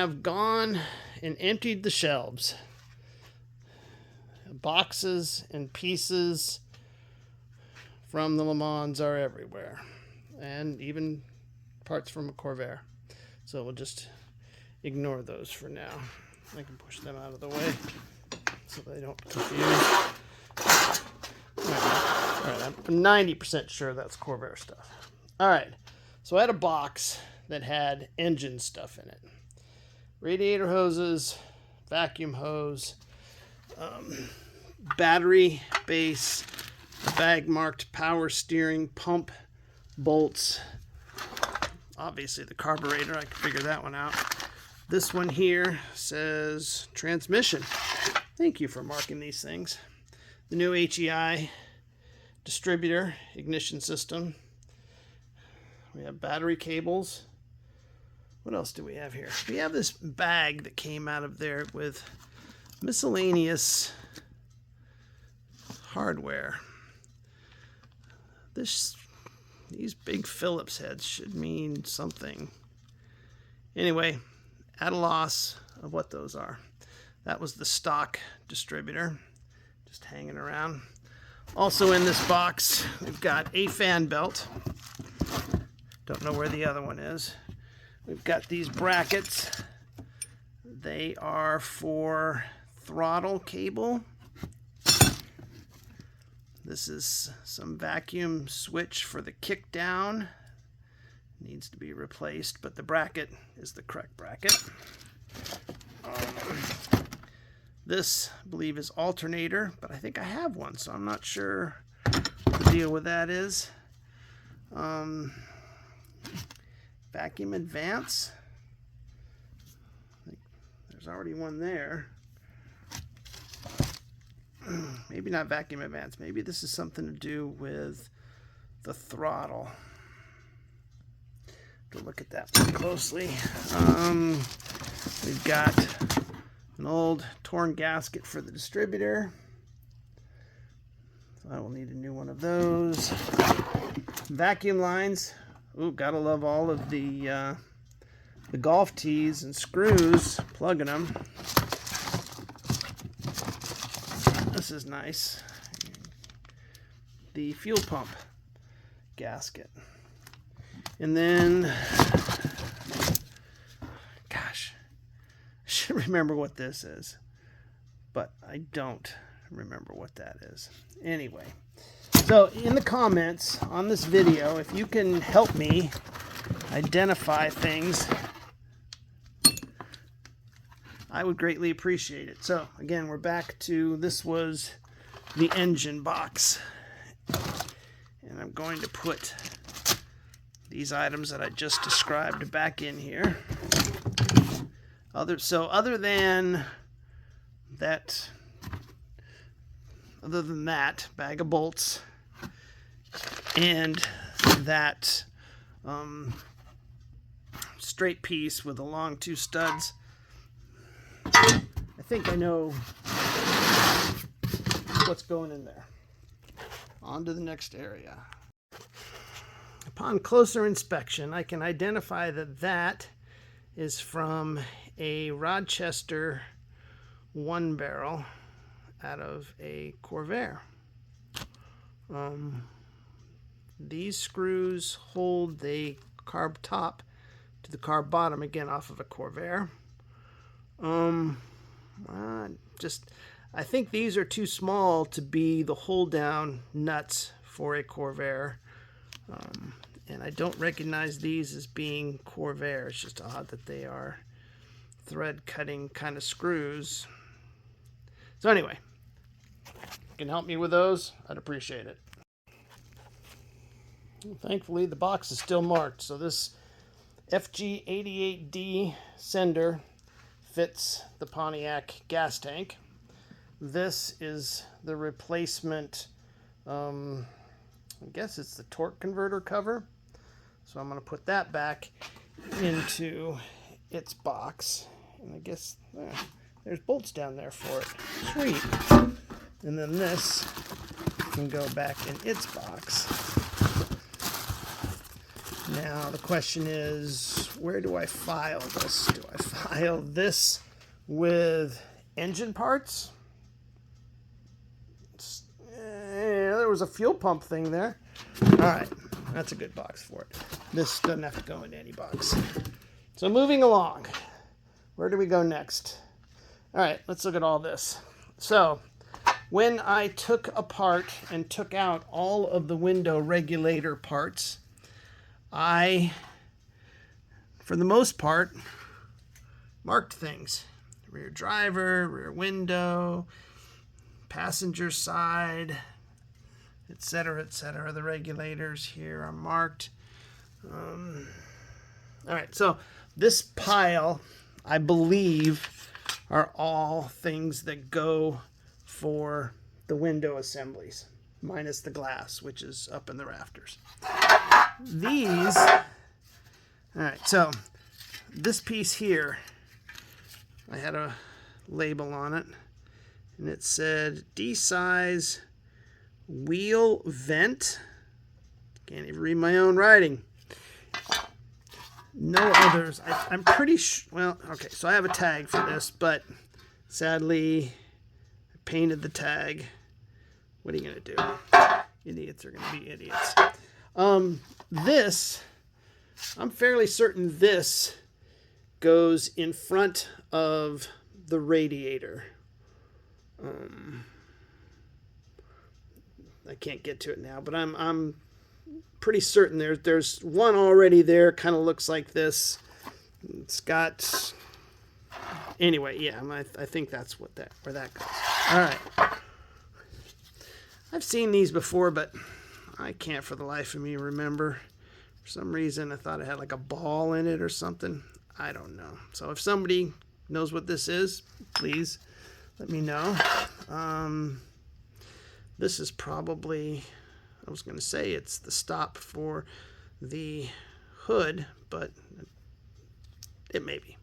have gone and emptied the shelves. Boxes and pieces from the LeMans are everywhere, and even parts from a Corvair. So we'll just ignore those for now. I can push them out of the way so they don't confuse. All right, I'm 90% sure that's Corvair stuff. All right, so I had a box that had engine stuff in it. Radiator hoses, vacuum hose, battery base, bag marked power steering, pump, bolts, obviously the carburetor, I can figure that one out. This one here says transmission. Thank you for marking these things. The new HEI distributor, ignition system. We have battery cables. What else do we have here? We have this bag that came out of there with miscellaneous hardware. These big Phillips heads should mean something. Anyway, at a loss of what those are. That was the stock distributor, just hanging around. Also in this box, we've got a fan belt. Don't know where the other one is. We've got these brackets. They are for throttle cable. This is some vacuum switch for the kick down. Needs to be replaced, but the bracket is the correct bracket. This, I believe, is alternator, but I think I have one, so I'm not sure what the deal with that is. Vacuum advance. I think there's already one there. Maybe not vacuum advance. Maybe this is something to do with the throttle. To look at that more closely. We've got an old torn gasket for the distributor. So I will need a new one of those. Vacuum lines. Ooh, gotta love all of the golf tees and screws, plugging them. This is nice. The fuel pump gasket. And then, gosh, I should remember what this is, but I don't remember what that is. Anyway, so in the comments on this video, if you can help me identify things, I would greatly appreciate it. So again, we're back to, this was the engine box, and I'm going to put these items that I just described back in here. Other than that bag of bolts and that straight piece with the long two studs, I think I know what's going in there. On to the next area. Upon closer inspection, I can identify that that is from a Rochester one barrel out of a Corvair. These screws hold the carb top to the carb bottom, again off of a Corvair. I think these are too small to be the hold down nuts for a Corvair. And I don't recognize these as being Corvair. It's just odd that they are thread cutting kind of screws. So anyway, if you can help me with those, I'd appreciate it. Well, thankfully, the box is still marked. So this FG88D sender fits the Pontiac gas tank. This is the replacement, I guess it's the torque converter cover. So I'm going to put that back into its box. And I guess there's bolts down there for it. Sweet. And then this can go back in its box. Now the question is, where do I file this? Do I file this with engine parts? Yeah, there was a fuel pump thing there. All right, that's a good box for it. This doesn't have to go in any box. So moving along, where do we go next? All right, let's look at all this. So when I took apart and took out all of the window regulator parts, I, for the most part, marked things. Rear driver, rear window, passenger side, etc., etc. The regulators here are marked. All right, so this pile, I believe, are all things that go for the window assemblies, minus the glass, which is up in the rafters. These, all right, so this piece here, I had a label on it, and it said D-size wheel vent. Can't even read my own writing. No others. I'm pretty sure. Well, okay, so I have a tag for this, but sadly, I painted the tag. What are you going to do? Idiots are going to be idiots. This, I'm fairly certain this goes in front of the radiator. I can't get to it now, but I'm pretty certain there's one already there. Kind of looks like this. It's got. Anyway, yeah, I think that's where that goes. All right. I've seen these before, but I can't for the life of me remember. For some reason, I thought it had like a ball in it or something. I don't know. So if somebody knows what this is, please let me know. This is probably, I was going to say it's the stop for the hood, but it may be,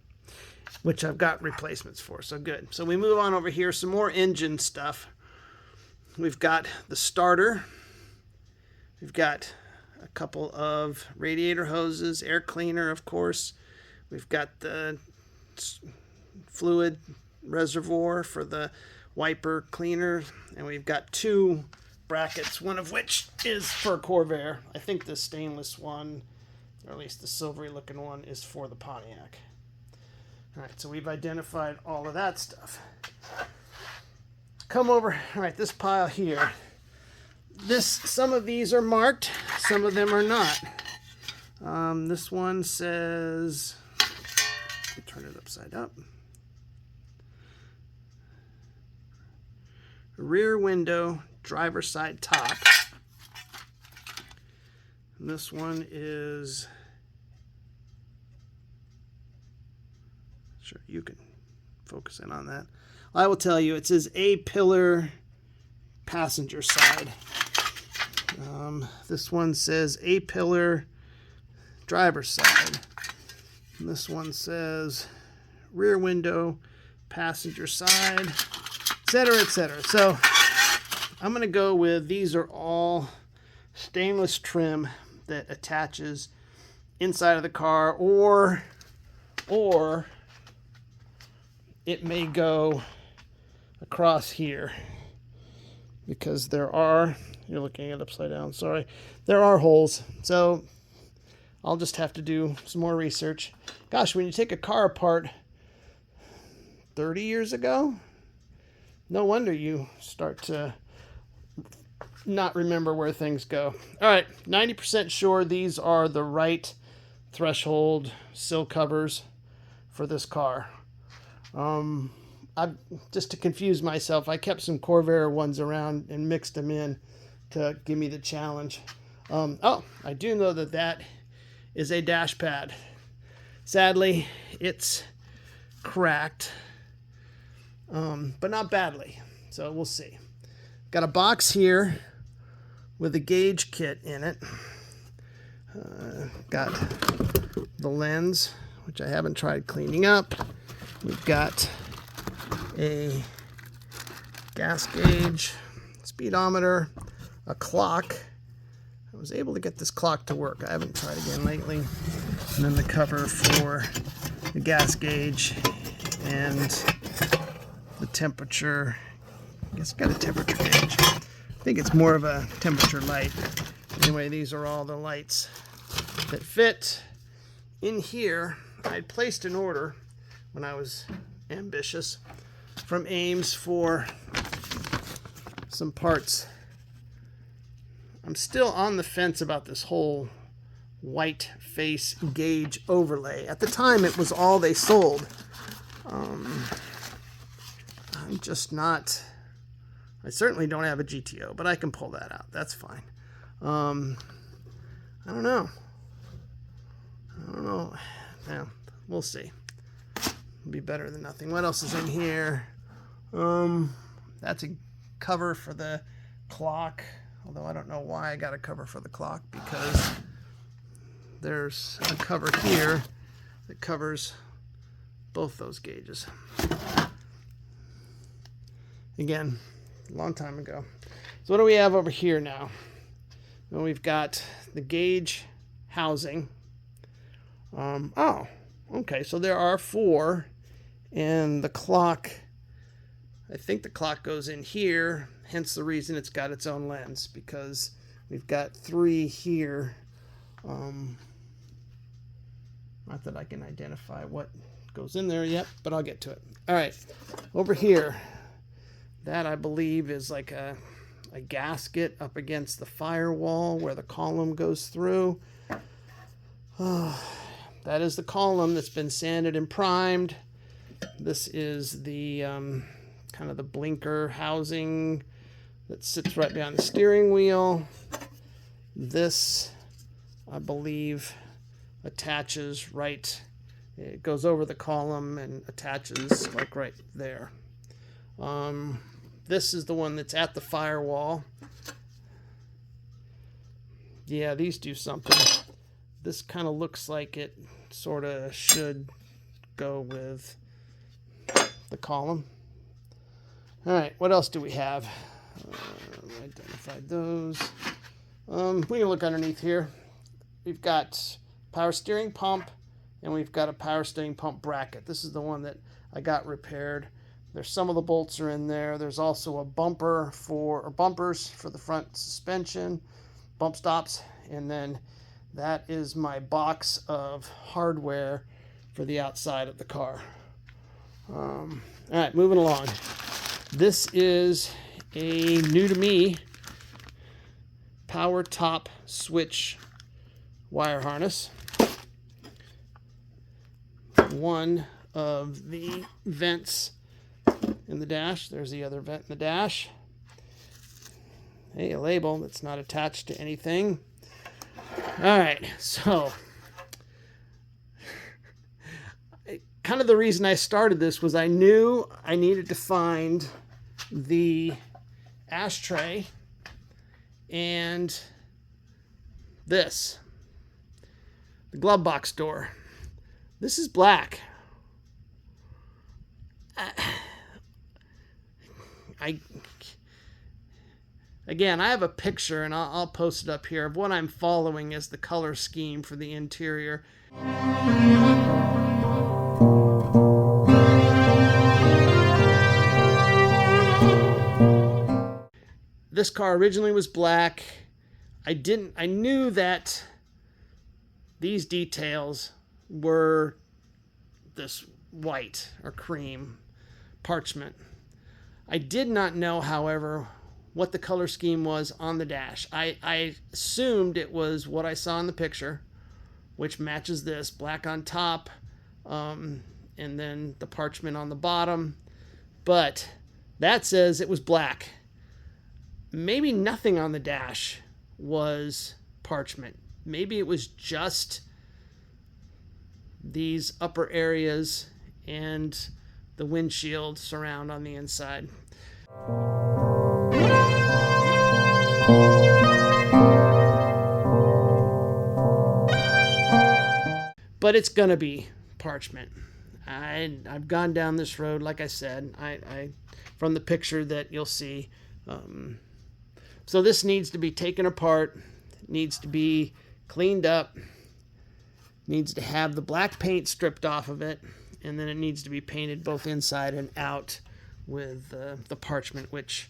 which I've got replacements for, so good. So we move on over here, some more engine stuff. We've got the starter. We've got a couple of radiator hoses, air cleaner, of course. We've got the fluid reservoir for the wiper cleaner, and we've got two brackets, one of which is for Corvair. I think the stainless one, or at least the silvery looking one, is for the Pontiac. All right, so we've identified all of that stuff. Come over, all right, this pile here. Some of these are marked, some of them are not. This one says, turn it upside up. Rear window, driver's side top. And this one is, sure, you can focus in on that. I will tell you, it says A-pillar passenger side. This one says A-pillar driver's side. And this one says rear window, passenger side, etc., etc. So I'm going to go with, these are all stainless trim that attaches inside of the car, or it may go across here, because there are, you're looking at it upside down, sorry, there are holes. So I'll just have to do some more research. Gosh, when you take a car apart 30 years ago, no wonder you start to not remember where things go. All right, 90% sure these are the right threshold sill covers for this car. Just to confuse myself, I kept some Corvair ones around and mixed them in to give me the challenge. Oh, I do know that is a dash pad. Sadly, it's cracked, but not badly. So we'll see. Got a box here with a gauge kit in it. Got the lens, which I haven't tried cleaning up. We've got a gas gauge, speedometer, a clock. I was able to get this clock to work. I haven't tried again lately. And then the cover for the gas gauge and the temperature. I guess it's got a temperature gauge. I think it's more of a temperature light. Anyway, these are all the lights that fit in here. I placed an order when I was ambitious from Ames for some parts. I'm still on the fence about this whole white face gauge overlay. At the time, it was all they sold. I'm just not... I certainly don't have a GTO, but I can pull that out. That's fine. I don't know. Yeah, we'll see. It'll be better than nothing. What else is in here? That's a cover for the clock. Although I don't know why I got a cover for the clock, because there's a cover here that covers both those gauges. Again, a long time ago. So what do we have over here now? Well, we've got the gauge housing. Oh, okay, so there are 4, and the clock, I think the clock goes in here, hence the reason it's got its own lens, because we've got 3 here. Not that I can identify what goes in there yet, but I'll get to it. All right, over here, that I believe is like a gasket up against the firewall where the column goes through. That is the column that's been sanded and primed. This is the kind of the blinker housing that sits right behind the steering wheel. This, I believe, attaches right, it goes over the column and attaches like right there. This is the one that's at the firewall. Yeah, these do something. This kind of looks like it sort of should go with the column. All right, what else do we have? Identified those. We can look underneath here. We've got power steering pump, and we've got a power steering pump bracket. This is the one that I got repaired. There's some of the bolts are in there. There's also a bumper or bumpers for the front suspension, bump stops, and then that is my box of hardware for the outside of the car. All right, moving along. This is a new to me power top switch wire harness. One of the vents in the dash. There's the other vent in the dash. Hey, a label that's not attached to anything. All right, so kind of the reason I started this was I knew I needed to find the ashtray and this, the glove box door. This is black. Again, I have a picture, and I'll post it up here, of what I'm following as the color scheme for the interior. This car originally was black. I knew that these details were this white or cream parchment. I did not know, however, what the color scheme was on the dash. I assumed it was what I saw in the picture, which matches this, black on top, and then the parchment on the bottom. But that says it was black. Maybe nothing on the dash was parchment. Maybe it was just these upper areas and the windshield surround on the inside. But it's gonna be parchment. I've gone down this road, like I said, I from the picture that you'll see. So this needs to be taken apart, needs to be cleaned up, needs to have the black paint stripped off of it, and then it needs to be painted both inside and out with the parchment, which,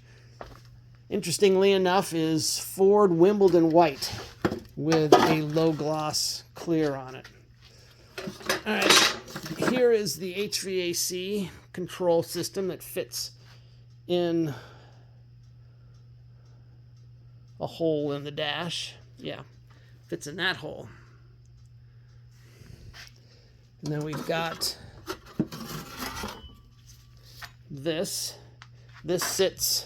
interestingly enough, is Ford Wimbledon white with a low gloss clear on it. All right, here is the HVAC control system that fits in a hole in the dash. Yeah, fits in that hole. And then we've got this. This sits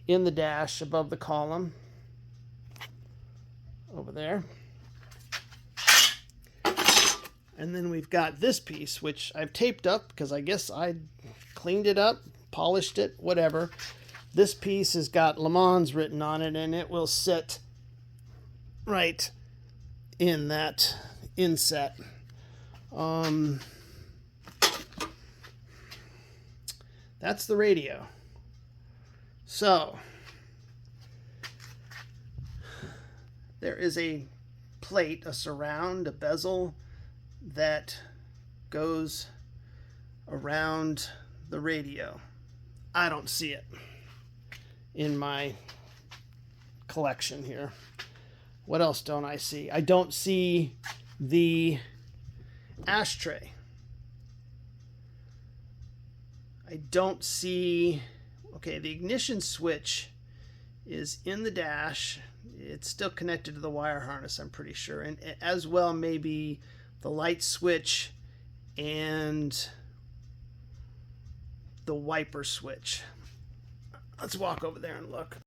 in the dash above the column over there. And then we've got this piece, which I've taped up because I guess I cleaned it up, polished it, whatever. This piece has got LeMans written on it, and it will sit right in that inset. That's the radio. So there is a plate, a surround, a bezel that goes around the radio. I don't see it in my collection here. What else don't I see? I don't see the ashtray. I don't see, okay, the ignition switch is in the dash. It's still connected to the wire harness, I'm pretty sure. And as well, maybe the light switch and the wiper switch. Let's walk over there and look.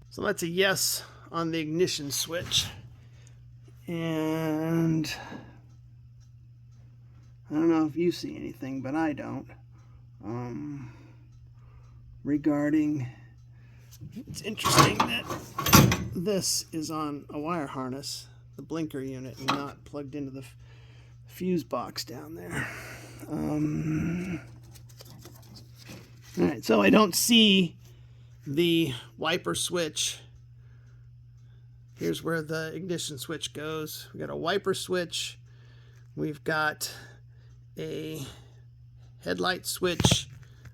So that's a yes on the ignition switch. And I don't know if you see anything, but I don't. Regarding, it's interesting that this is on a wire harness, the blinker unit, and not plugged into the fuse box down there. All right, so I don't see the wiper switch. Here's where the ignition switch goes. We got a wiper switch. We've got a headlight switch.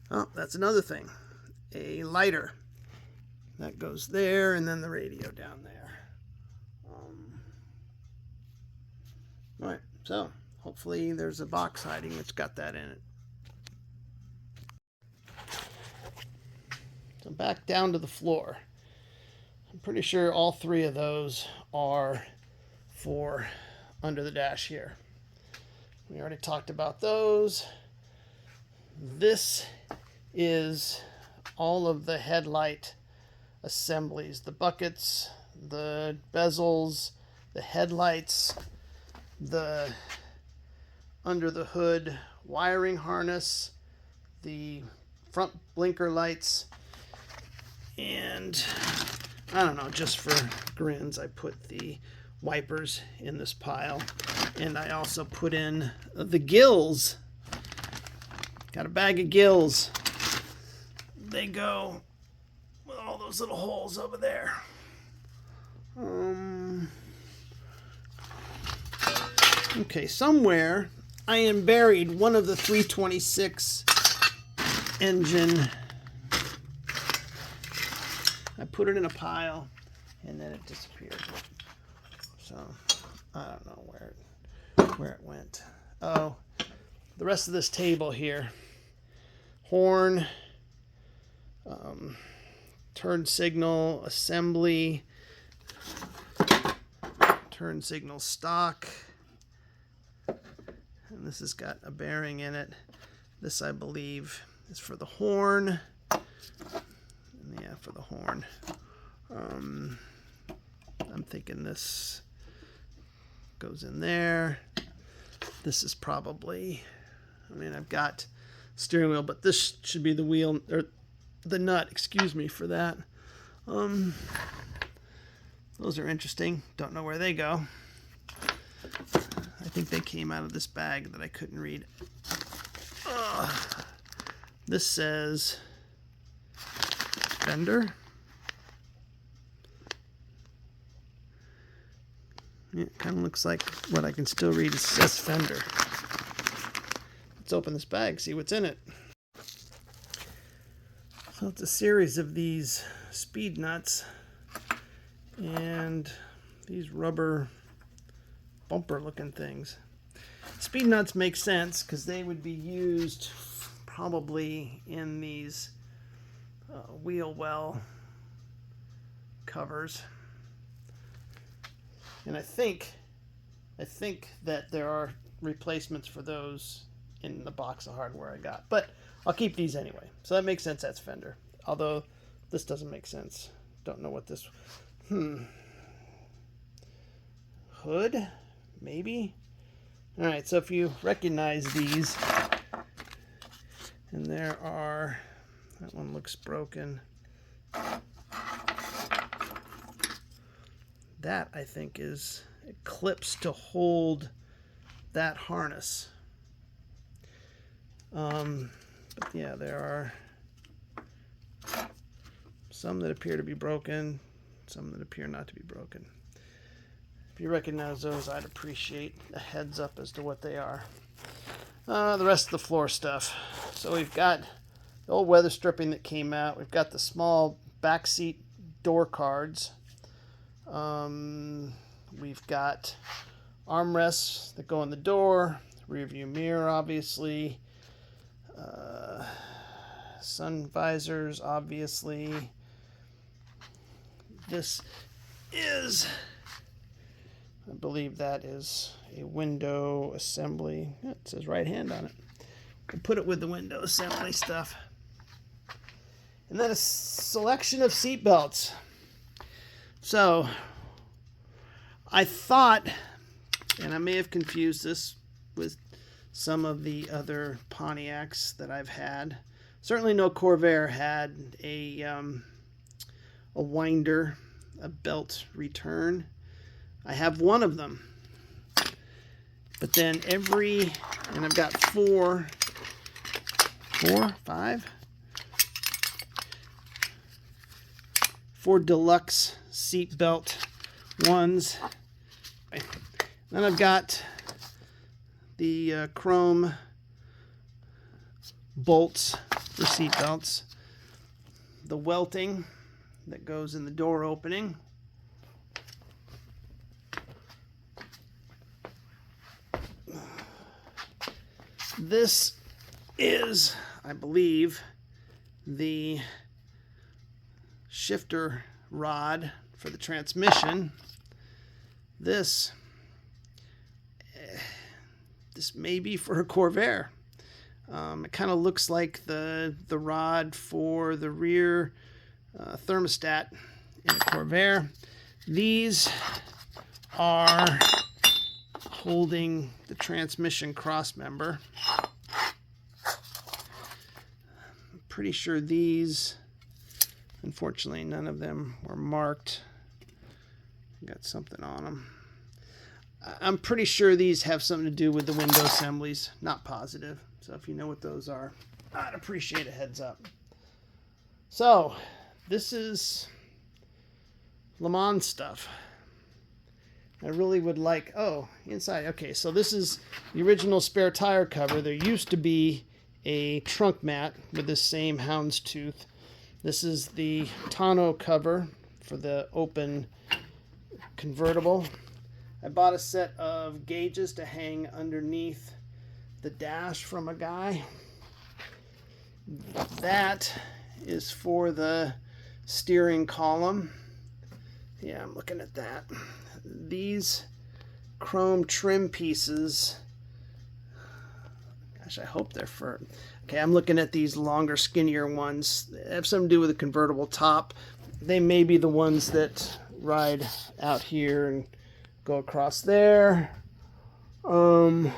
Oh, that's another thing. A lighter. That goes there, and then the radio down there. All right, so hopefully there's a box hiding that's got that in it. So back down to the floor. I'm pretty sure all three of those are for under the dash here. We already talked about those. This is all of the headlight assemblies, the buckets, the bezels, the headlights, the under the hood wiring harness, the front blinker lights, and I don't know, just for grins, I put the wipers in this pile, and I also put in the gills. Got a bag of gills. They go with all those little holes over there. Okay, somewhere I am buried one of the 326 engine. I put it in a pile and then it disappeared. So I don't know where it went. Oh, the rest of this table here. Horn, turn signal assembly, turn signal stock, and this has got a bearing in it. This, I believe, is for the horn. Yeah, for the horn. I'm thinking this goes in there. This is probably, I mean, I've got steering wheel, but this should be the wheel, or the nut, excuse me, for that. Those are interesting. Don't know where they go. I think they came out of this bag that I couldn't read. This says fender. It kind of looks like what I can still read is says fender. Let's open this bag, see what's in it. So it's a series of these speed nuts and these rubber bumper looking things. Speed nuts make sense because they would be used probably in these wheel well covers. And I think that there are replacements for those in the box of hardware I got. But I'll keep these anyway. So that makes sense, that's fender. Although this doesn't make sense. Don't know what this... Hood? Maybe? Alright, so if you recognize these, and there are... That one looks broken. That, I think, is clips to hold that harness. But yeah, there are some that appear to be broken, some that appear not to be broken. If you recognize those, I'd appreciate a heads up as to what they are. The rest of the floor stuff. So we've got the old weather stripping that came out. We've got the small back seat door cards. We've got armrests that go in the door, rear view mirror, obviously, sun visors, obviously. This is, I believe that is a window assembly. It says right hand on it. We'll put it with the window assembly stuff. And then a selection of seat belts. So, I thought, and I may have confused this with some of the other Pontiacs that I've had. Certainly no Corvair had a winder, a belt return. I have one of them. But then and I've got four, five? 4 deluxe seat belt ones. Then I've got the chrome bolts for seat belts, the welting that goes in the door opening, this is, I believe, the shifter rod for the transmission. This may be for a Corvair. It kind of looks like the rod for the rear thermostat in a Corvair. These are holding the transmission cross member. I'm pretty sure these, unfortunately, none of them were marked. Got something on them. I'm pretty sure these have something to do with the window assemblies. Not positive. So if you know what those are, I'd appreciate a heads up. So, this is LeMans stuff. I really would like... Oh, inside. Okay, so this is the original spare tire cover. There used to be a trunk mat with the same houndstooth. This is the tonneau cover for the open convertible. I bought a set of gauges to hang underneath the dash from a guy. That is for the steering column. Yeah, I'm looking at that. These chrome trim pieces, gosh, I hope they're for... Okay, I'm looking at these longer, skinnier ones. They have something to do with the convertible top. They may be the ones that ride out here and go across there. And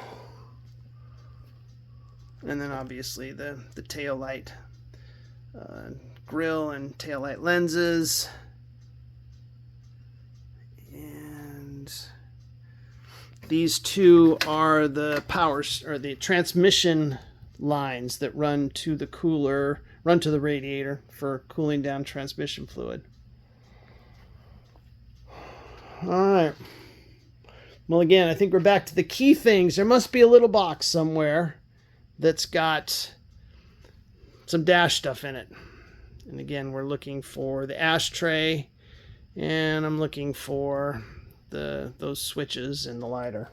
then obviously the tail light grill and tail light lenses. And these two are the power or the transmission lines that run to the cooler, run to the radiator for cooling down transmission fluid. All right. Well, again, I think we're back to the key things. There must be a little box somewhere that's got some dash stuff in it. And again, we're looking for the ashtray, and I'm looking for those switches in the lighter.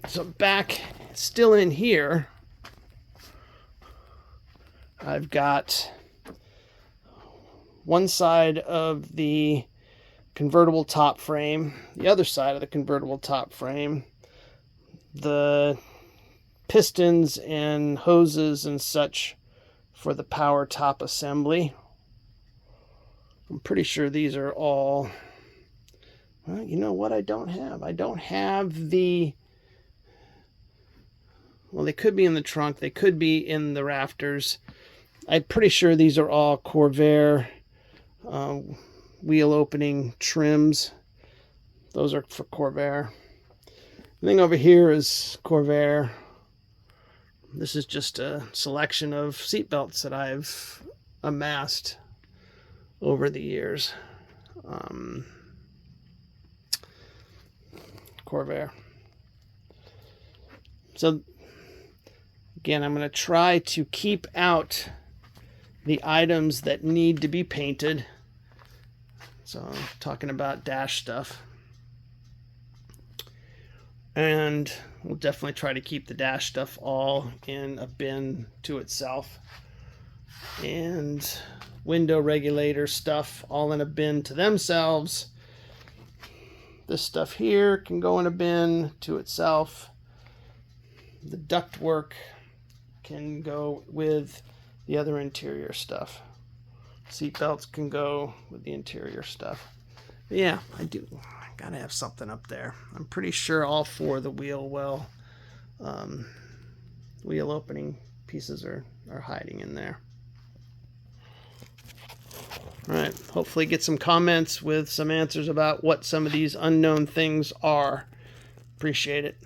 So back, still in here, I've got one side of the convertible top frame, the other side of the convertible top frame, the pistons and hoses and such for the power top assembly. I'm pretty sure these are all, well, you know what I don't have? I don't have the, well, they could be in the trunk, they could be in the rafters. I'm pretty sure these are all Corvair wheel opening trims. Those are for Corvair. Everything over here is Corvair. This is just a selection of seat belts that I've amassed over the years. Corvair. So again, I'm going to try to keep out the items that need to be painted. So I'm talking about dash stuff. And we'll definitely try to keep the dash stuff all in a bin to itself. And window regulator stuff all in a bin to themselves. This stuff here can go in a bin to itself. The ductwork can go with the other interior stuff. Seat belts can go with the interior stuff. But yeah, I gotta have something up there. I'm pretty sure all four of the wheel opening pieces are hiding in there. All right, hopefully get some comments with some answers about what some of these unknown things are. Appreciate it.